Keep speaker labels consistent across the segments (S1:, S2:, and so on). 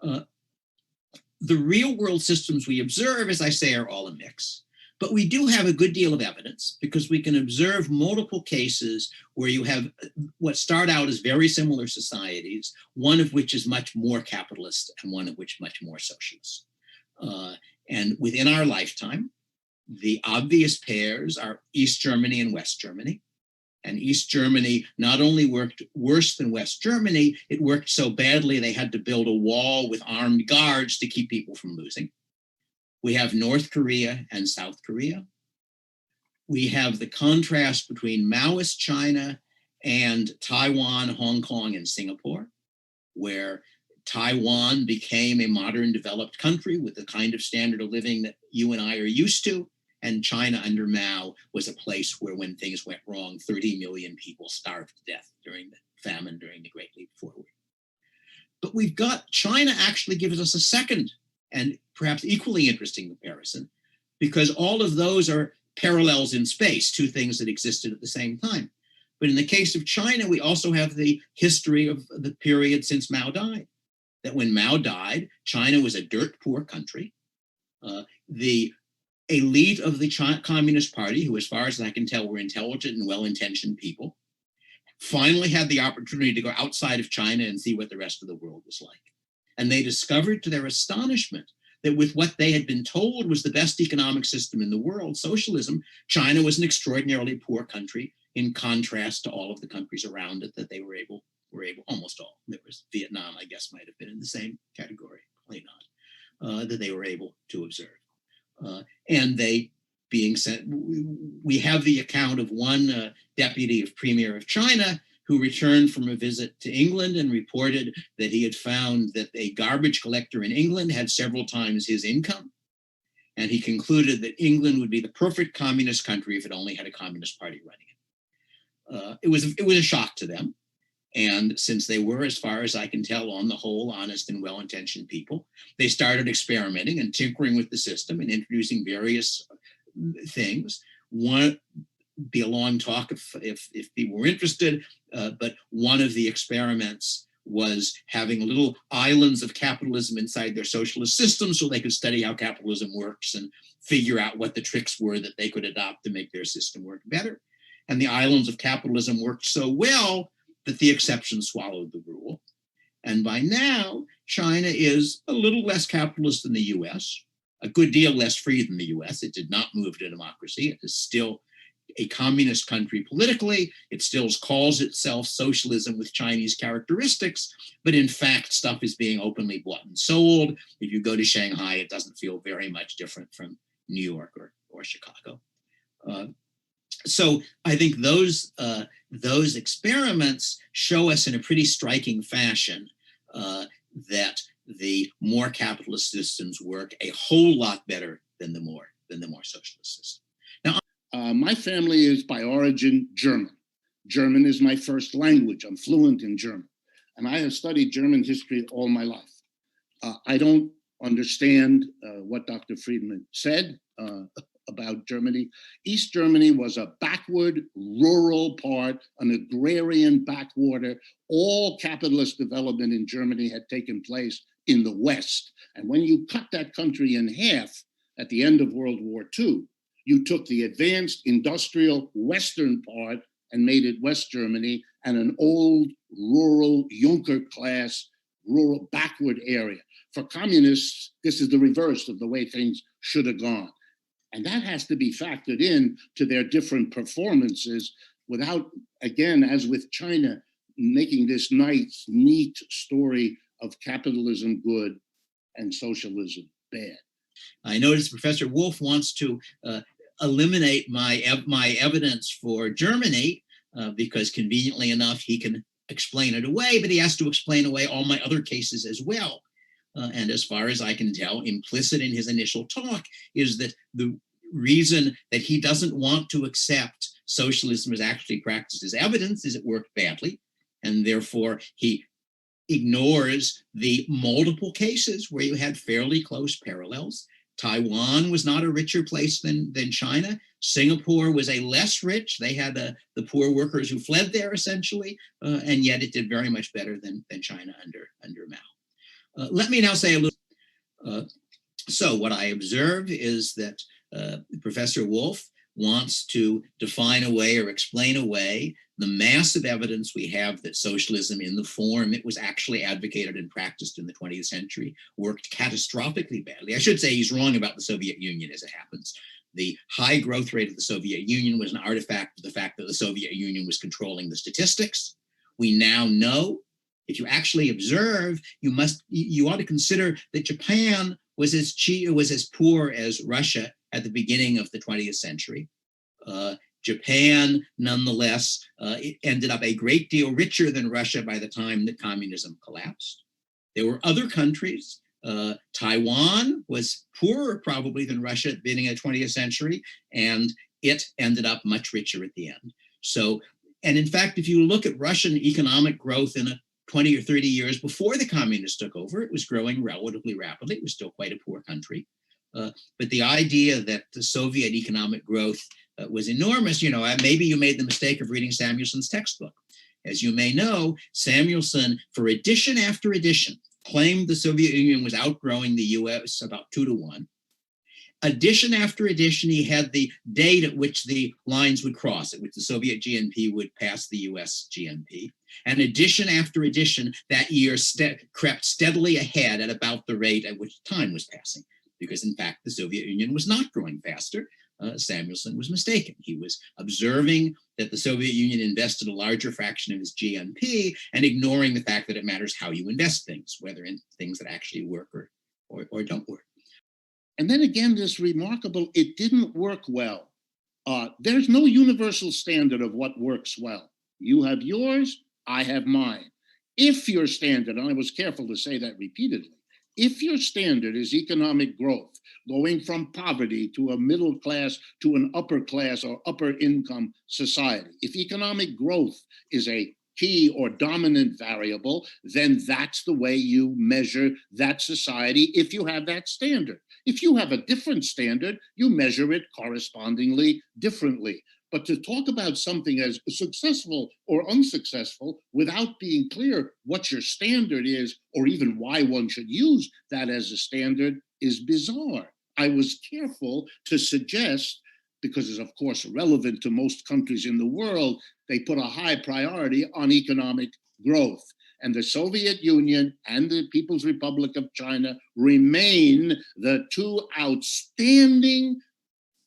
S1: Uh, the real world systems we observe, as I say, are all a mix. But we do have a good deal of evidence because we can observe multiple cases where you have what start out as very similar societies, one of which is much more capitalist and one of which much more socialist. And within our lifetime, the obvious pairs are East Germany and West Germany. And East Germany not only worked worse than West Germany, it worked so badly they had to build a wall with armed guards to keep people from losing. We have North Korea and South Korea. We have the contrast between Maoist China and Taiwan, Hong Kong, and Singapore, where Taiwan became a modern developed country with the kind of standard of living that you and I are used to. And China under Mao was a place where when things went wrong, 30 million people starved to death during the famine during the Great Leap Forward. But we've got China actually gives us a second and perhaps equally interesting comparison, because all of those are parallels in space, two things that existed at the same time. But in the case of China, we also have the history of the period since Mao died, that when Mao died, China was a dirt poor country. The elite of the Communist Party, who, as far as I can tell, were intelligent and well-intentioned people, finally had the opportunity to go outside of China and see what the rest of the world was like. And they discovered, to their astonishment, that with what they had been told was the best economic system in the world, socialism, China was an extraordinarily poor country in contrast to all of the countries around it that they were able, almost all. There was Vietnam, I guess, might have been in the same category, probably not, that they were able to observe. And they being sent, we have the account of one deputy of Premier of China who returned from a visit to England and reported that he had found that a garbage collector in England had several times his income. And he concluded that England would be the perfect communist country if it only had a communist party running it. It was a shock to them. And since they were, as far as I can tell, on the whole, honest and well-intentioned people, they started experimenting and tinkering with the system and introducing various things. One, be a long talk if people were interested, but one of the experiments was having little islands of capitalism inside their socialist system so they could study how capitalism works and figure out what the tricks were that they could adopt to make their system work better. And the islands of capitalism worked so well that the exception swallowed the rule. And by now, China is a little less capitalist than the US, a good deal less free than the US. It did not move to democracy. It is still a communist country politically. It still calls itself socialism with Chinese characteristics, but in fact, stuff is being openly bought and sold. If you go to Shanghai, it doesn't feel very much different from New York or Chicago. So I think those experiments show us in a pretty striking fashion that the more capitalist systems work a whole lot better than the more socialist system. Now,
S2: my family is by origin German. German is my first language. I'm fluent in German, and I have studied German history all my life. I don't understand what Dr. Friedman said about Germany. East Germany was a backward, rural part, an agrarian backwater. All capitalist development in Germany had taken place in the West. And when you cut that country in half at the end of World War II, you took the advanced industrial Western part and made it West Germany, and an old, rural, Junker class, rural, backward area. For communists, this is the reverse of the way things should have gone. And that has to be factored in to their different performances without, again, as with China, making this nice, neat story of capitalism good and socialism bad.
S1: I noticed Professor Wolff wants to eliminate my evidence for Germany because conveniently enough, he can explain it away, but he has to explain away all my other cases as well. And as far as I can tell, implicit in his initial talk is that the reason that he doesn't want to accept socialism as actually practiced as evidence is it worked badly. And therefore, he ignores the multiple cases where you had fairly close parallels. Taiwan was not a richer place than China. Singapore was a less rich. They had the poor workers who fled there essentially, and yet it did very much better than China under Mao. Let me now say a little. So what I observe is that Professor Wolff wants to define away or explain away the massive evidence we have that socialism in the form it was actually advocated and practiced in the 20th century worked catastrophically badly. I should say he's wrong about the Soviet Union as it happens. The high growth rate of the Soviet Union was an artifact of the fact that the Soviet Union was controlling the statistics. We now know, if you actually observe, you ought to consider that Japan was as poor as Russia at the beginning of the 20th century. Japan, nonetheless, it ended up a great deal richer than Russia by the time that communism collapsed. There were other countries. Taiwan was poorer probably than Russia at the beginning of the 20th century, and it ended up much richer at the end. So, and in fact, if you look at Russian economic growth in a 20 or 30 years before the communists took over, it was growing relatively rapidly. It was still quite a poor country. But the idea that the Soviet economic growth was enormous, maybe you made the mistake of reading Samuelson's textbook. As you may know, Samuelson, for edition after edition, claimed the Soviet Union was outgrowing the US about 2 to 1. Edition after edition, he had the date at which the lines would cross, at which the Soviet GNP would pass the US GNP. And edition after edition, that year crept steadily ahead at about the rate at which time was passing. Because in fact, the Soviet Union was not growing faster. Samuelson was mistaken. He was observing that the Soviet Union invested a larger fraction of its GNP and ignoring the fact that it matters how you invest things, whether in things that actually work or don't work.
S2: And then again, this remarkable, it didn't work well. There's no universal standard of what works well. You have yours, I have mine. If your standard, and I was careful to say that repeatedly, if your standard is economic growth, going from poverty to a middle class to an upper class or upper income society, if economic growth is a key or dominant variable, then that's the way you measure that society if you have that standard. If you have a different standard, you measure it correspondingly differently. But to talk about something as successful or unsuccessful without being clear what your standard is, or even why one should use that as a standard, is bizarre. I was careful to suggest, because it's of course relevant to most countries in the world, they put a high priority on economic growth. And the Soviet Union and the People's Republic of China remain the two outstanding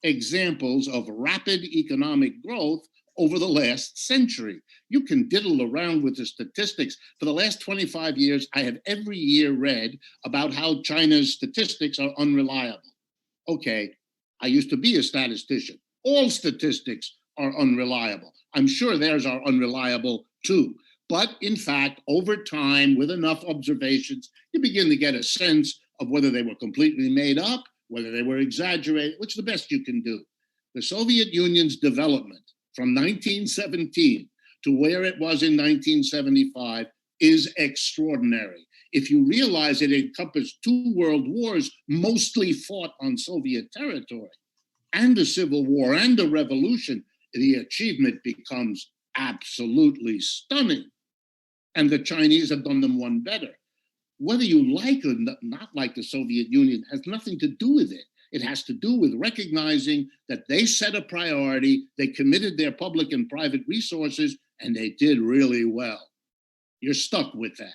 S2: examples of rapid economic growth over the last century. You can diddle around with the statistics. For the last 25 years, I have every year read about how China's statistics are unreliable. Okay, I used to be a statistician. All statistics are unreliable. I'm sure theirs are unreliable too. But in fact, over time, with enough observations, you begin to get a sense of whether they were completely made up, whether they were exaggerated, which is the best you can do. The Soviet Union's development from 1917 to where it was in 1975 is extraordinary. If you realize it encompassed 2 world wars, mostly fought on Soviet territory, and a civil war and a revolution, the achievement becomes absolutely stunning. And the Chinese have done them one better. Whether you like or not like the Soviet Union has nothing to do with it. It has to do with recognizing that they set a priority, they committed their public and private resources, and they did really well. You're stuck with that.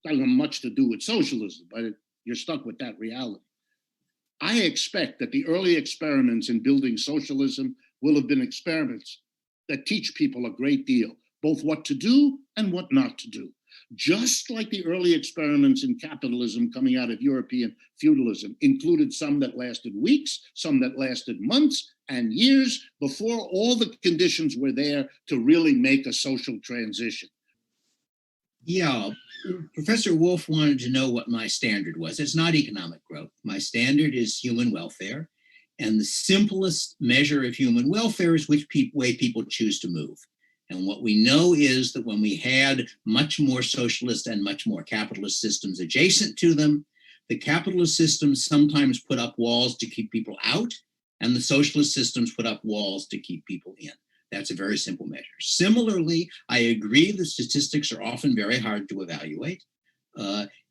S2: It doesn't have much to do with socialism, but you're stuck with that reality. I expect that the early experiments in building socialism will have been experiments that teach people a great deal, both what to do and what not to do. Just like the early experiments in capitalism coming out of European feudalism included some that lasted weeks, some that lasted months and years before all the conditions were there to really make a social transition.
S1: Yeah, Professor Wolff wanted to know what my standard was. It's not economic growth. My standard is human welfare. And the simplest measure of human welfare is which way people choose to move. And what we know is that when we had much more socialist and much more capitalist systems adjacent to them, the capitalist systems sometimes put up walls to keep people out, and the socialist systems put up walls to keep people in. That's a very simple measure. Similarly, I agree that statistics are often very hard to evaluate.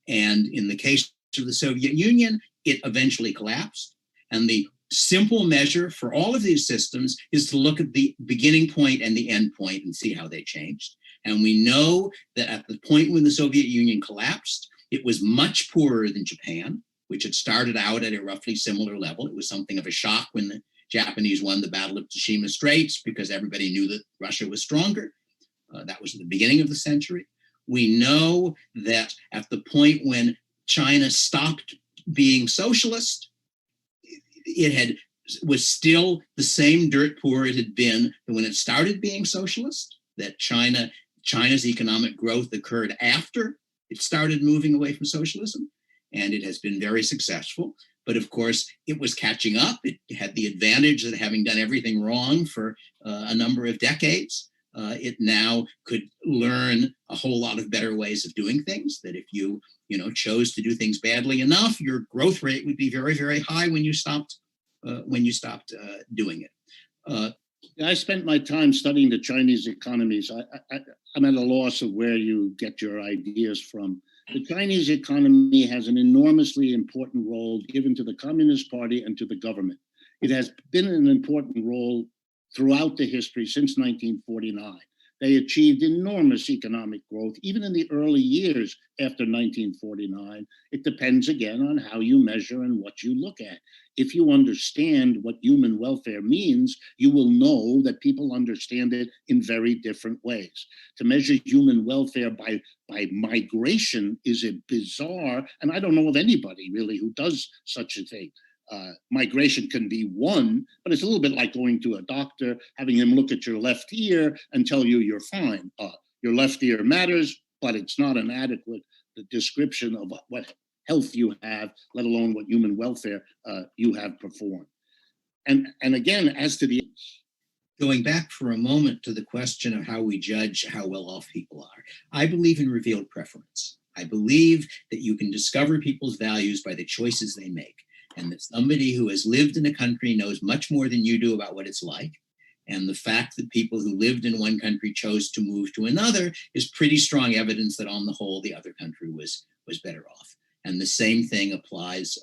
S1: And in the case of the Soviet Union, it eventually collapsed. And the simple measure for all of these systems is to look at the beginning point and the end point and see how they changed. And we know that at the point when the Soviet Union collapsed, it was much poorer than Japan, which had started out at a roughly similar level. It was something of a shock when the Japanese won the Battle of Tsushima Straits because everybody knew that Russia was stronger. That was at the beginning of the century. We know that at the point when China stopped being socialist, was still the same dirt poor it had been when it started being socialist, that China's economic growth occurred after it started moving away from socialism, and it has been very successful. But of course, it was catching up. It had the advantage that having done everything wrong for a number of decades, it now could learn a whole lot of better ways of doing things, that if you chose to do things badly enough, your growth rate would be very, very high when you stopped doing it.
S2: I spent my time studying the Chinese economies. I'm at a loss of where you get your ideas from. The Chinese economy has an enormously important role given to the Communist Party and to the government. It has been an important role throughout the history since 1949. They achieved enormous economic growth, even in the early years after 1949. It depends again on how you measure and what you look at. If you understand what human welfare means, you will know that people understand it in very different ways. To measure human welfare by migration is a bizarre, and I don't know of anybody really who does such a thing. Migration can be one, but it's a little bit like going to a doctor, having him look at your left ear and tell you you're fine. Your left ear matters, but it's not an adequate description of what health you have, let alone what human welfare you have performed. And again, as to the...
S1: Going back for a moment to the question of how we judge how well off people are, I believe in revealed preference. I believe that you can discover people's values by the choices they make, and that somebody who has lived in a country knows much more than you do about what it's like. And the fact that people who lived in one country chose to move to another is pretty strong evidence that on the whole, the other country was better off. And the same thing applies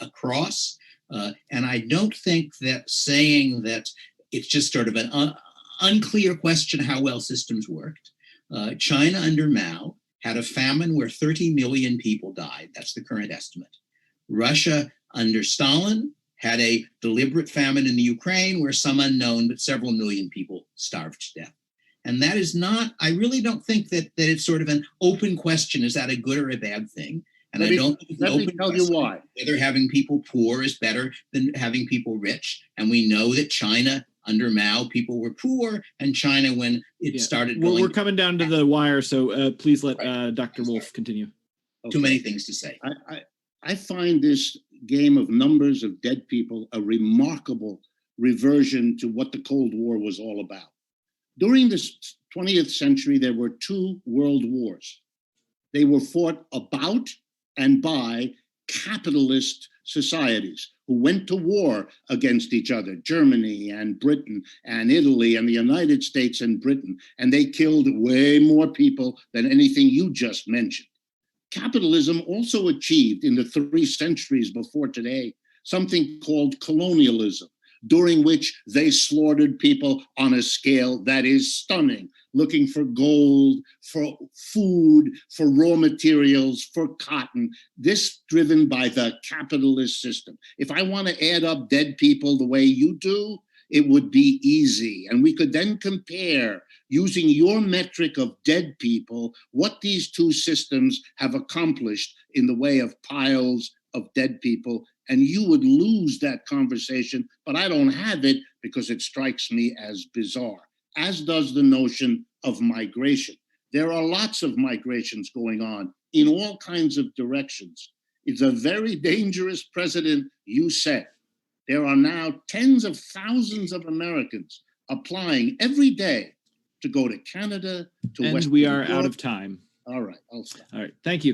S1: across. And I don't think that saying that it's just sort of an unclear question how well systems worked. China under Mao had a famine where 30 million people died. That's the current estimate. Russia under Stalin had a deliberate famine in the Ukraine where some unknown but several million people starved to death. And that is not, I really don't think that it's sort of an open question, is that a good or a bad thing? And I don't think it's an open question
S2: why.
S1: Whether having people poor is better than having people rich. And we know that China under Mao, people were poor, and China when it started going...
S3: We're coming down to the wire, so please let Dr. Wolff continue.
S1: Too many things to say.
S2: I find this game of numbers of dead people a remarkable reversion to what the Cold War was all about. During the 20th century, there were two world wars. They were fought about and by capitalist societies who went to war against each other, Germany and Britain and Italy and the United States and Britain, and they killed way more people than anything you just mentioned. Capitalism also achieved in the 3 centuries before today something called colonialism, during which they slaughtered people on a scale that is stunning, looking for gold, for food, for raw materials, for cotton, this driven by the capitalist system. If I want to add up dead people the way you do, it would be easy. And we could then compare, using your metric of dead people, what these two systems have accomplished in the way of piles of dead people, and you would lose that conversation, but I don't have it because it strikes me as bizarre, as does the notion of migration. There are lots of migrations going on in all kinds of directions. It's a very dangerous precedent you set. There are now tens of thousands of Americans applying every day to go to Canada, to
S3: And
S2: Western
S3: we are
S2: Europe.
S3: out of time.
S2: All right, I'll stop.
S3: All right, thank you.